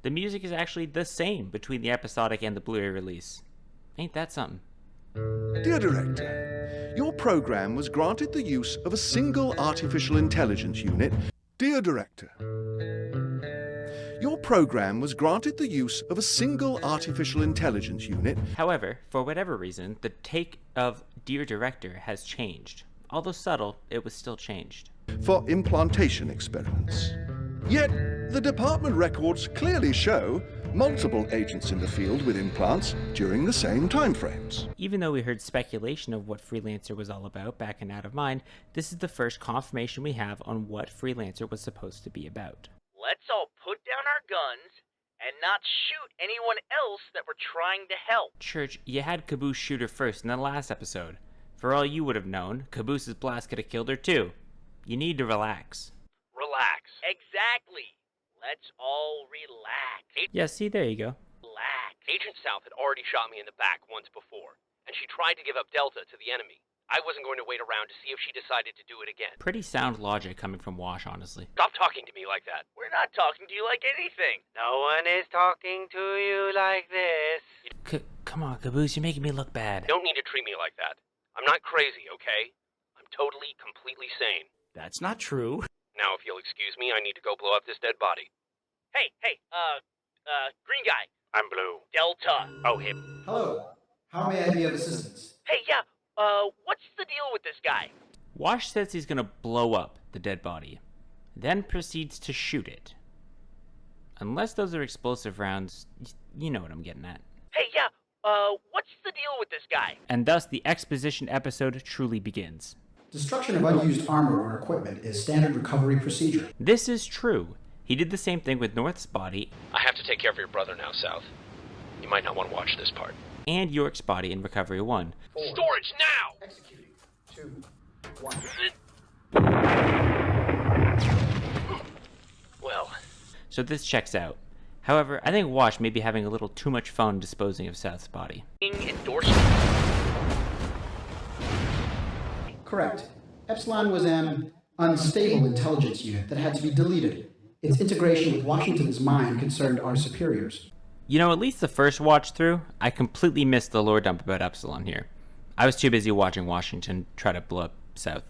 the music is actually the same between the episodic and the Blu-ray release. Ain't that something? Dear Director, your program was granted the use of a single artificial intelligence unit. Dear Director, your program was granted the use of a single artificial intelligence unit. However, for whatever reason, the take of Dear Director has changed. Although subtle, it was still changed. For implantation experiments. Yet, the department records clearly show multiple agents in the field with implants during the same timeframes. Even though we heard speculation of what Freelancer was all about back in Out of Mind, this is the first confirmation we have on what Freelancer was supposed to be about. Let's all put down our guns and not shoot anyone else that we're trying to help. Church, you had Caboose shoot her first in the last episode. For all you would have known, Caboose's blast could have killed her too. You need to relax. Relax. Exactly. Let's all relax. Yeah, see, there you go. Relax. Agent South had already shot me in the back once before, and she tried to give up Delta to the enemy. I wasn't going to wait around to see if she decided to do it again. Pretty sound logic coming from Wash, honestly. Stop talking to me like that. We're not talking to you like anything. No one is talking to you like this. Come on, Caboose, you're making me look bad. You don't need to treat me like that. I'm not crazy, okay? I'm totally, completely sane. That's not true. Now, if you'll excuse me, I need to go blow up this dead body. Hey, green guy. I'm blue. Delta. Oh, him. Hello. How may I be of assistance? Hey, yeah, what's the deal with this guy? Wash says he's gonna blow up the dead body, then proceeds to shoot it. Unless those are explosive rounds, you know what I'm getting at. Hey, yeah, what's the deal with this guy? And thus the exposition episode truly begins. Destruction of unused armor or equipment is standard recovery procedure. This is true. He did the same thing with North's body I have to take care of your brother now, South. You might not want to watch this part. and York's body in Recovery 1. Storage now! Executing. 2, 1. Well, So this checks out. However, I think Wash may be having a little too much fun disposing of South's body. Endorsement. Correct. Epsilon was an unstable intelligence unit that had to be deleted. Its integration with Washington's mind concerned our superiors. You know, at least the first watch through, I completely missed the lore dump about Epsilon here. I was too busy watching Washington try to blow up South.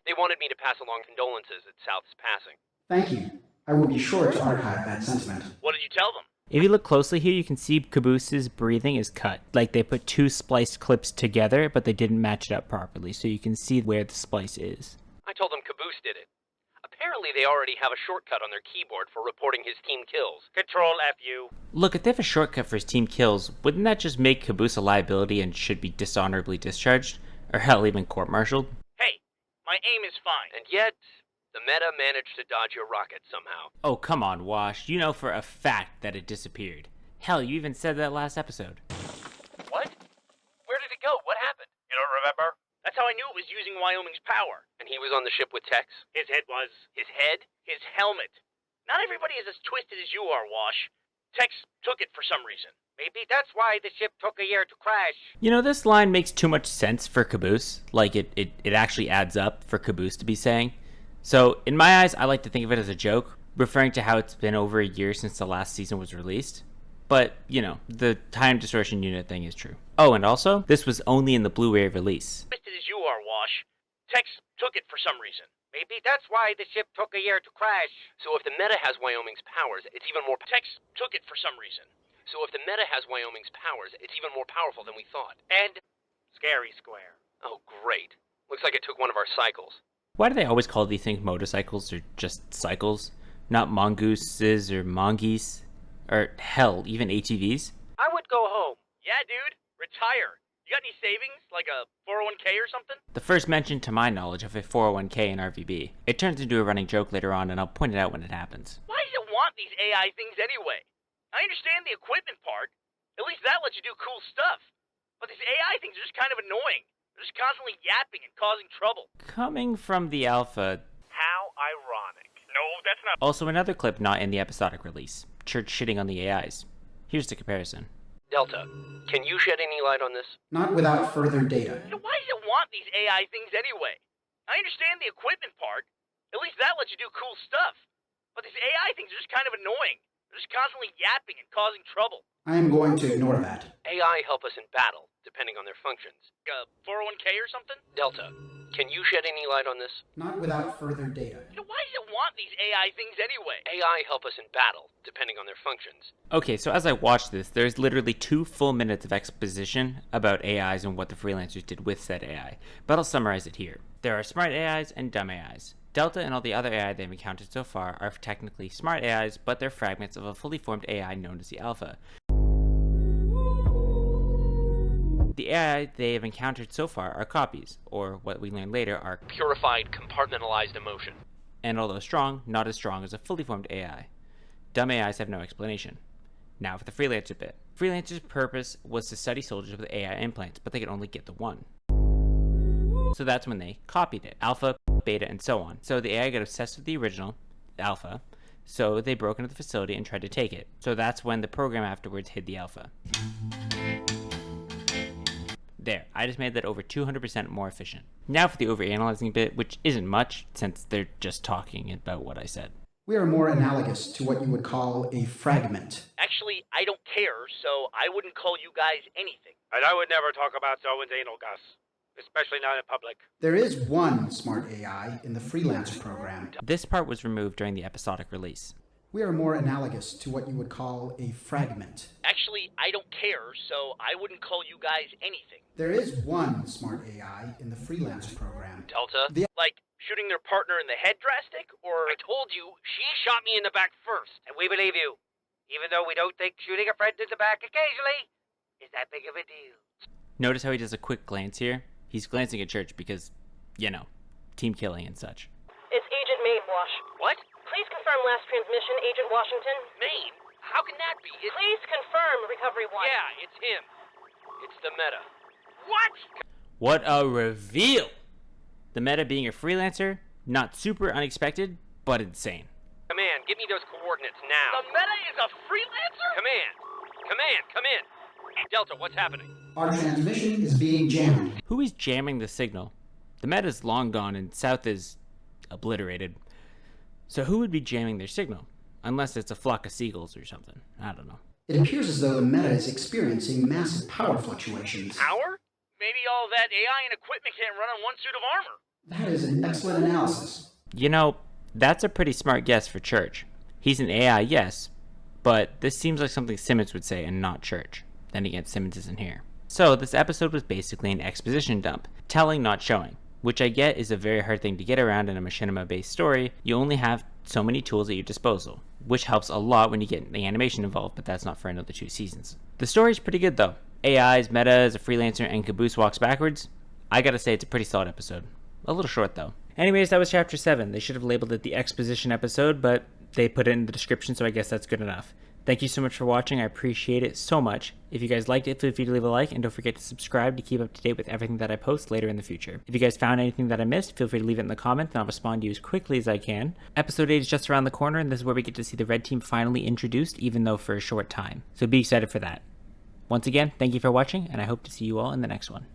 they wanted me to pass along condolences at South's passing. Thank you. I will be sure to archive that sentiment. What did you tell them? If you look closely here, you can see Caboose's breathing is cut. Like they put two spliced clips together, but they didn't match it up properly, so you can see where the splice is. I told them Caboose did it. Apparently they already have a shortcut on their keyboard for reporting his team kills. Control FU. Look, if they have a shortcut for his team kills, wouldn't that just make Caboose a liability and should be dishonorably discharged? Or hell, even court-martialed? Hey, my aim is fine. And yet, the meta managed to dodge your rocket somehow. Oh, come on, Wash. You know for a fact that it disappeared. Hell, you even said that last episode. What? Where did it go? What happened? You don't remember? That's how I knew it was using Wyoming's power. And he was on the ship with Tex? His head was. His head? His helmet. Not everybody is as twisted as you are, Wash. Tex took it for some reason. Maybe that's why the ship took a year to crash. You know, this line makes too much sense for Caboose. Like, it actually adds up for Caboose to be saying. So, in my eyes, I like to think of it as a joke, referring to how it's been over a year since the last season was released. But, you know, the time distortion unit thing is true. Oh, and also, this was only in the Blu-ray release. Twisted as you are, Wash. Tex took it for some reason. Maybe that's why the ship took a year to crash. So if the meta has Wyoming's powers, it's even more... Tex took it for some reason. So if the meta has Wyoming's powers, it's even more powerful than we thought. And scary square. Oh, great. Looks like it took one of our cycles. Why do they always call these things motorcycles or just cycles? Not mongooses or mongeese? Or, hell, even ATVs? I would go home. Yeah, dude. Retire. You got any savings? Like a 401k or something? The first mention to my knowledge of a 401k in RVB. It turns into a running joke later on, and I'll point it out when it happens. Why does it want these AI things anyway? I understand the equipment part. At least that lets you do cool stuff. But these AI things are just kind of annoying. They're just constantly yapping and causing trouble. Coming from the alpha... How ironic. No, that's not... Also another clip not in the episodic release. Church shitting on the AIs. Here's the comparison. Delta, can you shed any light on this? Not without further data. So why does it want these AI things anyway? I understand the equipment part. At least that lets you do cool stuff. But these AI things are just kind of annoying. They're just constantly yapping and causing trouble. I am going to ignore that. AI help us in battle, depending on their functions. 401k or something? Delta, can you shed any light on this? Not without further data. Why does it want these AI things anyway? AI help us in battle, depending on their functions. Okay, so as I watched this, there's literally 2 full minutes of exposition about AIs and what the freelancers did with said AI, but I'll summarize it here. There are smart AIs and dumb AIs. Delta and all the other AI they've encountered so far are technically smart AIs, but they're fragments of a fully formed AI known as the Alpha. The AI they have encountered so far are copies, or what we learn later are Purified, compartmentalized emotion. and although strong, not as strong as a fully formed AI. Dumb AIs have no explanation. Now for the freelancer bit. Freelancer's purpose was to study soldiers with AI implants, but they could only get the one. So that's when they copied it. Alpha, beta, and so on. So the AI got obsessed with the original, Alpha, so they broke into the facility and tried to take it. So that's when the program afterwards hid the Alpha. There, I just made that over 200% more efficient. Now for the overanalyzing bit, which isn't much, since they're just talking about what I said. We are more analogous to what you would call a fragment. Actually, I don't care, so I wouldn't call you guys anything. And I would never talk about Zoen's anal, Gus. Especially not in public. There is one smart AI in the freelancer program. This part was removed during the episodic release. We are more analogous to what you would call a fragment. Actually, I don't care, so I wouldn't call you guys anything. There is one smart AI in the freelancer program. Delta, Like, shooting their partner in the head drastic, or... I told you, she shot me in the back first. And we believe you. Even though we don't think shooting a friend in the back occasionally is that big of a deal. Notice how he does a quick glance here? He's glancing at Church because, you know, team killing and such. It's Agent Mainwash. What? Please confirm last transmission, Agent Washington. Maine? How can that be? Please confirm Recovery 1. Yeah, it's him. It's the meta. What? What a reveal! The meta being a freelancer, not super unexpected, but insane. Command, give me those coordinates now. The meta is a freelancer? Command, come in. Delta, what's happening? Our transmission is being jammed. Who is jamming the signal? The meta's long gone and South is obliterated. So who would be jamming their signal? Unless it's a flock of seagulls or something. I don't know. It appears as though the meta is experiencing massive power fluctuations. Power? Maybe all that AI and equipment can't run on one suit of armor. That is an excellent analysis. You know, that's a pretty smart guess for Church. He's an AI, yes, but this seems like something Simmons would say and not Church. Then again, Simmons isn't here. So this episode was basically an exposition dump, telling not showing, which I get is a very hard thing to get around in a machinima-based story. You only have so many tools at your disposal, which helps a lot when you get the animation involved, but that's not for another 2 seasons. The story's pretty good though. AI's, meta as a freelancer, and Caboose walks backwards. I gotta say it's a pretty solid episode. A little short though. Anyways, that was chapter 7. They should have labeled it the exposition episode, but they put it in the description, so I guess that's good enough. Thank you so much for watching. I appreciate it so much. If you guys liked it, feel free to leave a like, and don't forget to subscribe to keep up to date with everything that I post later in the future. If you guys found anything that I missed, feel free to leave it in the comments, and I'll respond to you as quickly as I can. Episode 8 is just around the corner, and this is where we get to see the red team finally introduced, even though for a short time. So be excited for that. Once again, thank you for watching, and I hope to see you all in the next one.